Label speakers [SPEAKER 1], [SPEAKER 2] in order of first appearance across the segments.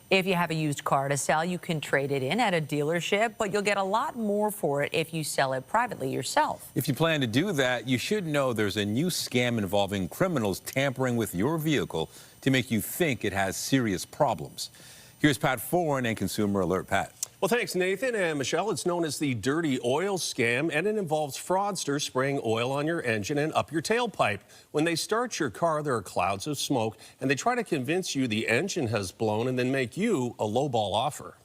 [SPEAKER 1] If you have a used car to sell, you can trade it in at a dealership, but you'll get a lot more for it if you sell it privately yourself.
[SPEAKER 2] If you plan to do that, you should know there's a new scam involving criminals tampering with your vehicle to make you think it has serious problems. Here's Pat Foran and Consumer Alert. Pat.
[SPEAKER 3] Well, thanks, Nathan and Michelle. It's known as the dirty oil scam, and it involves fraudsters spraying oil on your engine and up your tailpipe. When they start your car, there are clouds of smoke, and they try to convince you the engine has blown and then make you a lowball offer.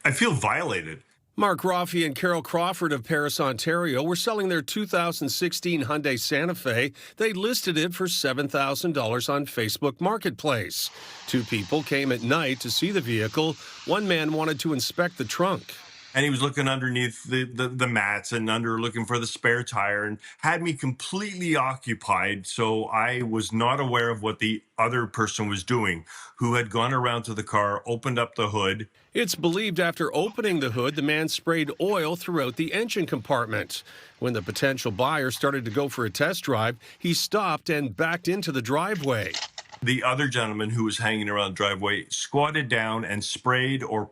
[SPEAKER 4] I feel violated.
[SPEAKER 3] Mark Rafi and Carol Crawford of Paris, Ontario, were selling their 2016 Hyundai Santa Fe. They listed it for $7,000 on Facebook Marketplace. Two people came at night to see the vehicle. One man wanted to inspect the trunk.
[SPEAKER 4] And he was looking underneath the mats and looking for the spare tire and had me completely occupied. So I was not aware of what the other person was doing, who had gone around to the car, opened up the hood.
[SPEAKER 3] It's believed after opening the hood, the man sprayed oil throughout the engine compartment. When the potential buyer started to go for a test drive, he stopped and backed into the driveway.
[SPEAKER 4] The other gentleman who was hanging around the driveway squatted down and sprayed or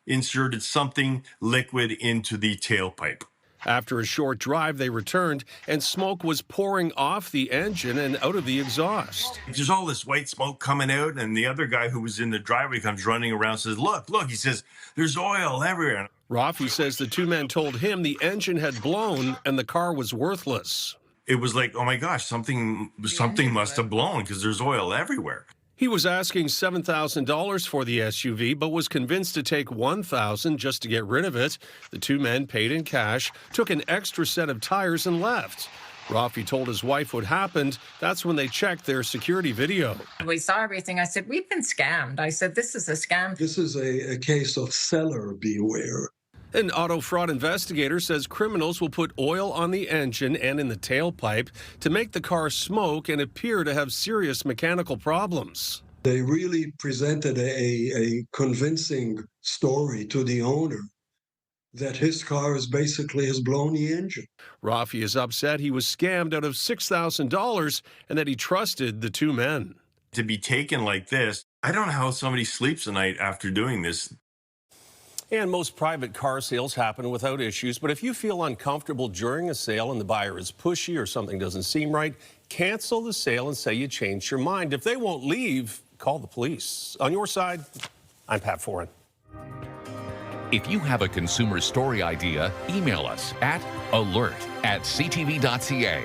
[SPEAKER 4] inserted something liquid into the tailpipe.
[SPEAKER 3] After a short drive, they returned, and smoke was pouring off the engine and out of the exhaust.
[SPEAKER 4] There's all this white smoke coming out, and the other guy who was in the driveway comes running around and says, look, he says, there's oil everywhere.
[SPEAKER 3] Rafi says the two men told him the engine had blown and the car was worthless.
[SPEAKER 4] It was like, oh my gosh, something must have blown because there's oil everywhere.
[SPEAKER 3] He was asking $7,000 for the SUV, but was convinced to take $1,000 just to get rid of it. The two men paid in cash, took an extra set of tires, and left. Rafi told his wife what happened. That's when they checked their security video.
[SPEAKER 5] We saw everything. I said, we've been scammed. I said, this is a scam.
[SPEAKER 6] This is a case of seller beware.
[SPEAKER 3] An auto fraud investigator says criminals will put oil on the engine and in the tailpipe to make the car smoke and appear to have serious mechanical problems.
[SPEAKER 6] They really presented a convincing story to the owner that his car has blown the engine.
[SPEAKER 3] Rafi is upset he was scammed out of $6,000 and that he trusted the two men.
[SPEAKER 4] To be taken like this, I don't know how somebody sleeps at night after doing this.
[SPEAKER 3] And most private car sales happen without issues, but if you feel uncomfortable during a sale and the buyer is pushy or something doesn't seem right, cancel the sale and say you changed your mind. If they won't leave, call the police. On your side, I'm Pat Foran.
[SPEAKER 7] If you have a consumer story idea, email us at alert@ctv.ca.